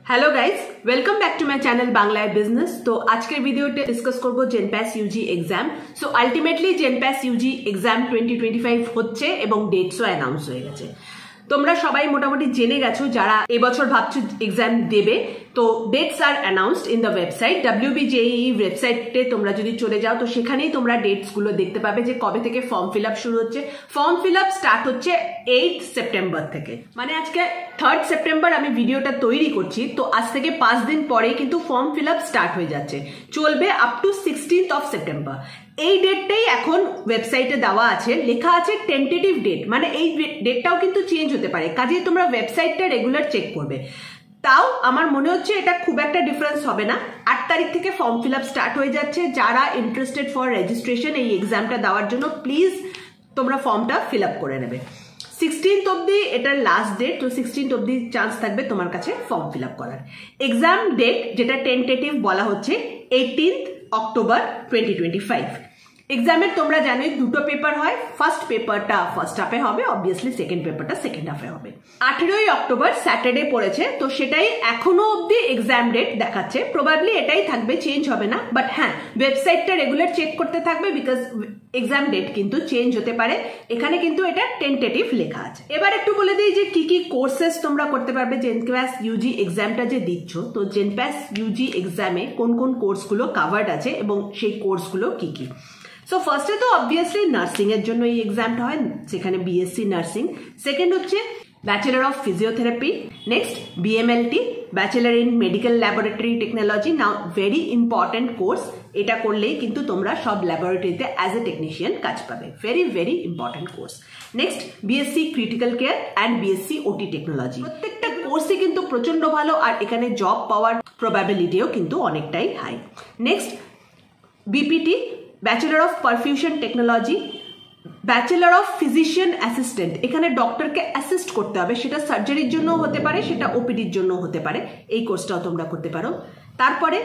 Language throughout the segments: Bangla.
Hello guys welcome back to my channel Bangla Business. तो आज के भिडियोटे डिसकास करब JENPAS UG exam. So ultimately JENPAS UG exam 2025 হচ্ছে এবং ডেটসও অ্যানাউন্স হয়ে গেছে। তোমরা সবাই মোটামুটি জেনে গেছো যারা এবছর ভাবছো এক্সাম দেবে। তো dates are announced in the website WBJEE ওয়েবসাইটে তোমরা যদি চলে যাও তো সেখানেই তোমরা ডেটস গুলো দেখতে পাবে যে কবে থেকে ফর্ম ফিল আপ শুরু হচ্ছে। ফর্ম ফিল আপ স্টার্ট হচ্ছে 8 সেপ্টেম্বর থেকে, মানে আজকে 3rd সেপ্টেম্বর আমি ভিডিওটা তৈরি করছি। তো আজ থেকে 5 দিন পরেই কিন্তু ফর্ম ফিল আপ স্টার্ট হয়ে যাচ্ছে, চলবে up to 16th of September. এই ডেটটাই এখন ওয়েবসাইটে দেওয়া আছে, লেখা আছে টেন্টেটিভ ডেট, মানে এই ডেটটাও কিন্তু চেঞ্জ হতে পারে, কাজেই তোমরা ওয়েবসাইটটা রেগুলার চেক করবে। তাও আমার মনে হচ্ছে এটা খুব একটা ডিফারেন্স হবে না। 8 তারিখ থেকে ফর্ম ফিল আপ স্টার্ট হয়ে যাচ্ছে। যারা ইন্টারেস্টেড ফর রেজিস্ট্রেশন এই এক্সামটা দেওয়ার জন্য প্লিজ তোমরা ফর্মটা ফিল আপ করে নেবে। 16th অব্দি এটার লাস্ট ডেট, তো 16th অব্দি চান্স থাকবে তোমার কাছে ফর্ম ফিল আপ করার। এক্সাম ডেট যেটা টেন্টেটিভ বলা হচ্ছে 18th অক্টোবর 2025। এক্সামের তোমরা জানোই দুটো পেপার হয়, ফার্স্ট পেপারটা ফার্স্ট হাফে হবে, অবভিয়াসলি সেকেন্ড পেপারটা সেকেন্ড হাফে হবে। 18ই অক্টোবর স্যাটারডে পড়েছে, তো সেটাই এখনো অব্দি এক্সাম ডেট দেখাচ্ছে। প্রবাবলি এটাই থাকবে, চেঞ্জ হবে না, বাট হ্যাঁ ওয়েবসাইটটা রেগুলার চেক করতে থাকবে বিকজ এক্সাম ডেট কিন্তু চেঞ্জ হতে পারে। এখানে কিন্তু এটা টেন্টেটিভ লেখা আছে। এবার একটু বলে দিই যে কি কি কোর্সেস তোমরা করতে পারবে জেনপ্যাস ইউজি এক্সামটা যে দিচ্ছ। তো জেনপ্যাস ইউজি এক্সামে কোন কোন কোর্সগুলো কাভার্ড আছে এবং সেই কোর্সগুলো কি কি। সো ফার্স্টে তো অবভিয়াসলি নার্সিং এর জন্য এই এক্সামটা হয়, সেখানে বিএসসি নার্সিং। সেকেন্ড হচ্ছে bachelor of physiotherapy, next BMLT bachelor in medical laboratory technology. Now very important course, এটা করলেই কিন্তু তোমরা সব ল্যাবরেটরিতে অ্যাজ এ টেকনিশিয়ান কাজ পাবে। Very very important course. Next BSc critical care and BSc ওটি টেকনোলজি। প্রত্যেকটা কোর্সই কিন্তু প্রচন্ড ভালো আর এখানে জব পাওয়ার প্রবাবিলিটিও কিন্তু অনেকটাই high. Next BPT bachelor of perfusion technology, bachelor of physician assistant, এখানে ডক্টরকে অ্যাসিস্ট করতে হবে, সেটা সার্জারির জন্য হতে পারে, সেটা ওপিডির জন্য হতে পারে, এই কোর্সটাও তোমরা করতে পারো। তারপরে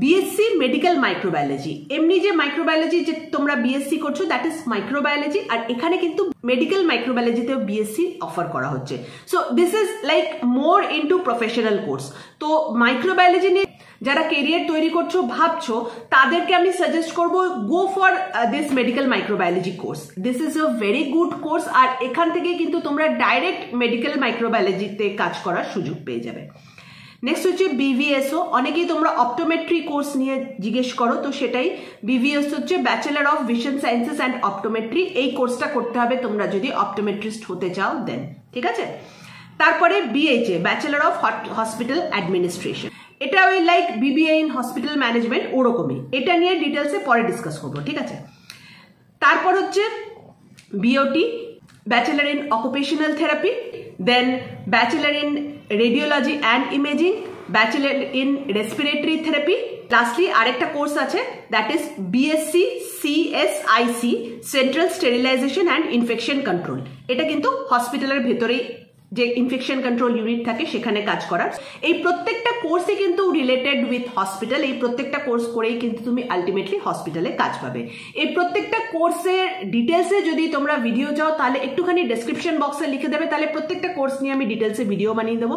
বিএসসি মেডিকেল মাইক্রোবায়োলজি, এমনি যে মাইক্রোবায়োলজি যে তোমরা বিএসসি করছো দ্যাট ইজ মাইক্রোবায়োলজি, আর এখানে কিন্তু মেডিকেল মাইক্রোবায়োলজিতেও বিএসসি অফার করা হচ্ছে। So this is like more into professional course. তো মাইক্রোবায়োলজি নিয়ে যারা কেরিয়ার তৈরি করছো ভাবছো তাদেরকে আমি সাজেস্ট করবো go for this medical microbiology course. This is a very good course, আর এখান থেকে কিন্তু তোমরা ডাইরেক্ট মেডিকেল মাইক্রোবায়োলজিতে কাজ করার সুযোগ পেয়ে যাবে। নেক্সট হচ্ছে বিভিএসও, অনেকেই তোমরা অপটোমেট্রি কোর্স নিয়ে জিজ্ঞেস করো, তো সেটাই বিভিএস হচ্ছে bachelor of vision sciences and optometry. এই কোর্সটা করতে হবে তোমরা যদি অপটোমেট্রিস্ট হতে চাও দেন, ঠিক আছে। তারপরে BHA bachelor of hospital administration, এটা ওই like BBA in hospital management ওরকমই, এটা নিয়ে ডিটেলসে পরে ডিসকাস করবো, ঠিক আছে। তারপর হচ্ছে BOT bachelor in occupational therapy, then bachelor in radiology and imaging, bachelor in respiratory therapy. Lastly আরেকটা কোর্স আছে that is BSc CSIC central sterilisation and infection control. এটা কিন্তু হসপিটালের ভেতরেই যে ইনফেকশন কন্ট্রোল ইউনিট থাকে সেখানে কাজ করার। এই প্রত্যেকটা কোর্সই কিন্তু রিলেটেড উইথ হসপিটাল। এই প্রত্যেকটা কোর্স করেই কিন্তু তুমি আলটিমেটলি হসপিটালে কাজ পাবে। এই প্রত্যেকটা কোর্সের ডিটেলসে যদি তোমরা ভিডিও চাও তাহলে একটুখানি ডেসক্রিপশন বক্সে লিখে দেবে, তাহলে প্রত্যেকটা কোর্স নিয়ে আমি ডিটেলসে ভিডিও বানিয়ে দেবো।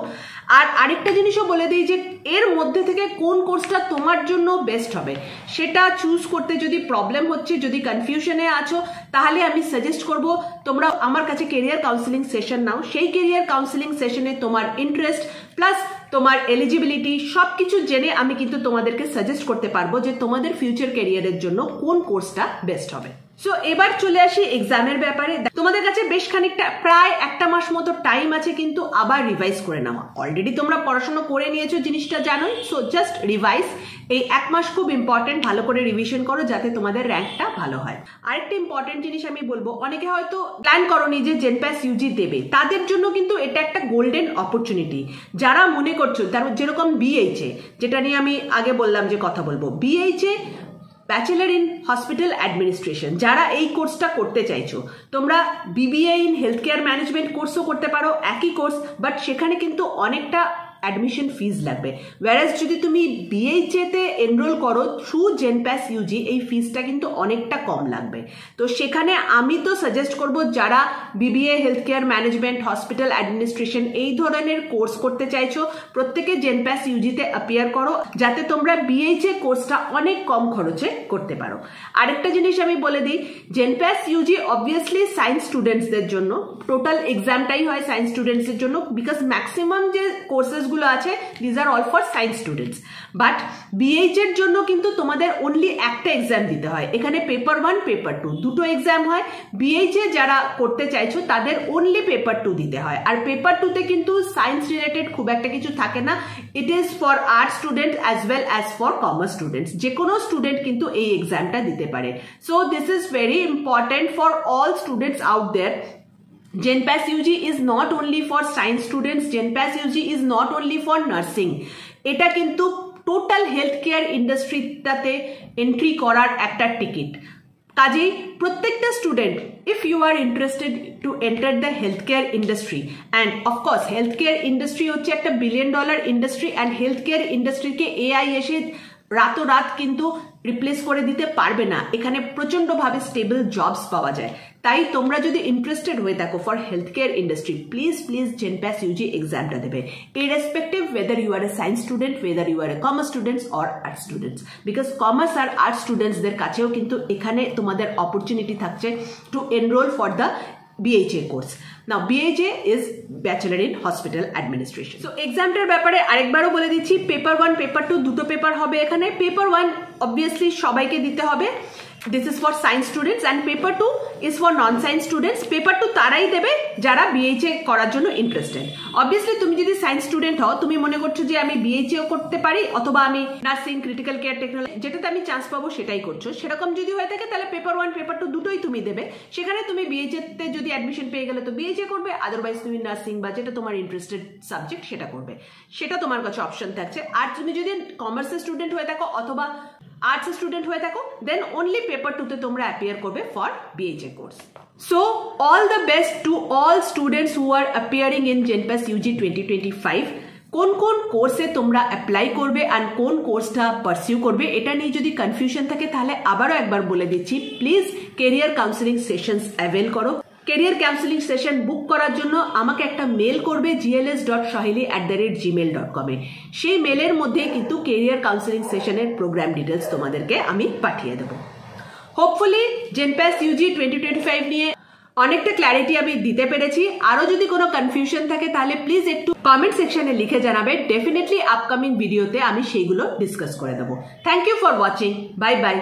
আর আরেকটা জিনিসও বলে দিই যে এর মধ্যে থেকে কোন কোর্সটা তোমার জন্য বেস্ট হবে সেটা চুজ করতে যদি প্রবলেম হচ্ছে, যদি কনফিউশনে আছো, তাহলে আমি সাজেস্ট করবো তোমরা আমার কাছে কেরিয়ার কাউন্সিলিং সেশন নাও। সেই কেরিয়ার কাউন্সিলিং সেশনে তোমার ইন্টারেস্ট প্লাস তোমার এলিজিবিলিটি সবকিছু জেনে আমি কিন্তু তোমাদেরকে সাজেস্ট করতে পারবো যে তোমাদের ফিউচার ক্যারিয়ারের জন্য কোন কোর্সটা বেস্ট হবে। সো এবার চলে আসি এক্সামের ব্যাপারে। তোমাদের কাছে বেশ খানিকটা প্রায় একটা মাস মতো টাইম আছে কিন্তু আবার রিভাইজ করে নেওয়া। অলরেডি তোমরা পড়াশোনা করে নিয়েছো, জিনিসটা জানোই, সো জাস্ট রিভাইজ। এই এক মাস খুব ইম্পর্টেন্ট, ভালো করে রিভিশন করো যাতে তোমাদের র্যাঙ্কটা ভালো হয়। আরেকটা ইম্পর্টেন্ট জিনিস আমি বলবো, অনেকে হয়তো প্ল্যান করোনি যে জেনপ্যাস ইউজি দেবে, তাদের জন্য কিন্তু এটা একটা গোল্ডেন অপরচুনিটি। যারা মনে করছো যেরকম বিএইচএ, যেটা নিয়ে আমি আগে বললাম যে কথা বলবো, BHA bachelor in hospital administration, যারা এই কোর্সটা করতে চাইছো, তোমরা BBA in health care management কোর্সও করতে পারো, একই কোর্স, বাট সেখানে কিন্তু অনেকটা অ্যাডমিশন ফিজ লাগবে। whereas যদি তুমি BHA তে এনরোল করো থ্রু জেনপ্যাস ইউজি, এই ফিজটা কিন্তু অনেকটা কম লাগবে। তো সেখানে আমি তো সাজেস্ট করব যারা BBA health care management, hospital administration এই ধরনের কোর্স করতে চাইছো, প্রত্যেকে জেনপ্যাস ইউজিতে অ্যাপিয়ার করো, যাতে তোমরা BHA কোর্সটা অনেক কম খরচে করতে পারো। আরেকটা জিনিস আমি বলে দিই, জেনপ্যাস ইউজি অবভিয়াসলি সায়েন্স স্টুডেন্টসদের জন্য, টোটাল এক্সামটাই হয় সায়েন্স স্টুডেন্টসদের জন্য, বিকজ ম্যাক্সিমাম যে কোর্সেসগুলো আছে these are all for science students. But BHA এর জন্য কিন্তু তোমাদের অনলি একটা এক্সাম দিতে হয়। এখানে পেপার 1 পেপার 2 দুটো এক্সাম হয়। BHA যারা করতে চাইছো তাদের অনলি পেপার 2 দিতে হয়। আর পেপার 2তে কিন্তু সায়েন্স রিলেটেড খুব একটা কিছু থাকে না। It is for arts student as well as for commerce students. যে কোনো স্টুডেন্ট কিন্তু এই এক্সামটা দিতে পারে। So this is very important for all students out there. GenPass UG is not only for science students, GenPass UG is not only for nursing. এটা কিন্তু টোটাল হেলথ কেয়ার ইন্ডাস্ট্রিটাতে এন্ট্রি করার একটা টিকিট। কাজেই প্রত্যেকটা student, if you are interested to enter the health care industry, and of course health care industry হচ্ছে একটা $1 billion industry, and health care ইন্ডাস্ট্রিকে AI এসে রাতোরাত কিন্তু রিপ্লেস করে দিতে পারবে না। এখানে প্রচন্ডভাবে স্টেবল জবস পাওয়া যায়। তাই তোমরা যদি ইন্টারেস্টেড হয়ে থাকো for health care industry, please GenPass UG এক্সামটা দেবে, irrespective whether you are a science student, whether you are a commerce students or arts students, because commerce আর arts স্টুডেন্টসদের কাছেও কিন্তু এখানে তোমাদের অপরচুনিটি থাকছে to enrol for the BHA course. Now BHA is bachelor in hospital administration. So এক্সামটার ব্যাপারে আরেকবারও বলে দিচ্ছি, পেপার 1 পেপার 2 দুটো পেপার হবে এখানে। পেপার 1 অবভিয়াসলি সবাইকে দিতে হবে, this is for science students, and paper 2 is for non science students. Paper 2 তারাই দেবে যারা BHA করার জন্য ইন্টারেস্টেড। অবভিয়াসলি তুমি যদি সায়েন্স স্টুডেন্ট হও, তুমি মনে করছো যে আমি BHA করতে পারি, অথবা আমি নার্সিং, ক্রিটিক্যাল কেয়ার টেকনোলজি যেটাতে আমি চান্স পাবো সেটাই করছো, সেরকম যদি হয়ে থাকে তাহলে পেপার 1 পেপার 2 দুটোই তুমি দেবে। সেখানে তুমি BHA তে যদি অ্যাডমিশন পেয়ে গেলে তো BHA করবে, আদারওয়াইজ তুমি নার্সিং বা যেটা তোমার ইন্টারেস্টেড সাবজেক্ট সেটা করবে, সেটা তোমার কাছে অপশন থাকছে। আর তুমি যদি কমার্সের স্টুডেন্ট হয়ে থাকো অথবা আর্টস স্টুডেন্ট হয়ে থাকো, দেন অনলি পেপার 2 তে তোমরা অ্যাপিয়ার করবে for BHA course. So all the best to all students who are appearing in GenPass UG 2025। কোন কোন কোর্সে তোমরা অ্যাপ্লাই করবে অ্যান্ড কোন কোর্সটা পারসিউ করবে এটা নিয়ে যদি কনফিউশন থাকে তাহলে আবারও একবার বলে দিচ্ছি, please career counselling sessions avail করো। কেরিয়ার কাউন্সেলিং সেশন বুক করার জন্য আমাকে একটা মেল করবে gls.sohili@gmail.com এ। সেই মেলের মধ্যে কিন্তু কেরিয়ার কাউন্সেলিং সেশনের প্রোগ্রাম ডিটেলস তোমাদেরকে আমি পাঠিয়ে দেবো। হোপফুলি জেনপ্যাস ইউজি 2025 নিয়ে অনেকটা ক্ল্যারিটি আমি দিতে পেরেছি। আরো যদি কোনো কনফিউশন থাকে তাহলে প্লিজ একটু কমেন্ট সেকশনে লিখে জানাবে, ডেফিনেটলি আপকামিং ভিডিওতে আমি সেইগুলো ডিসকাস করে দেবো। Thank you for watching, bye by.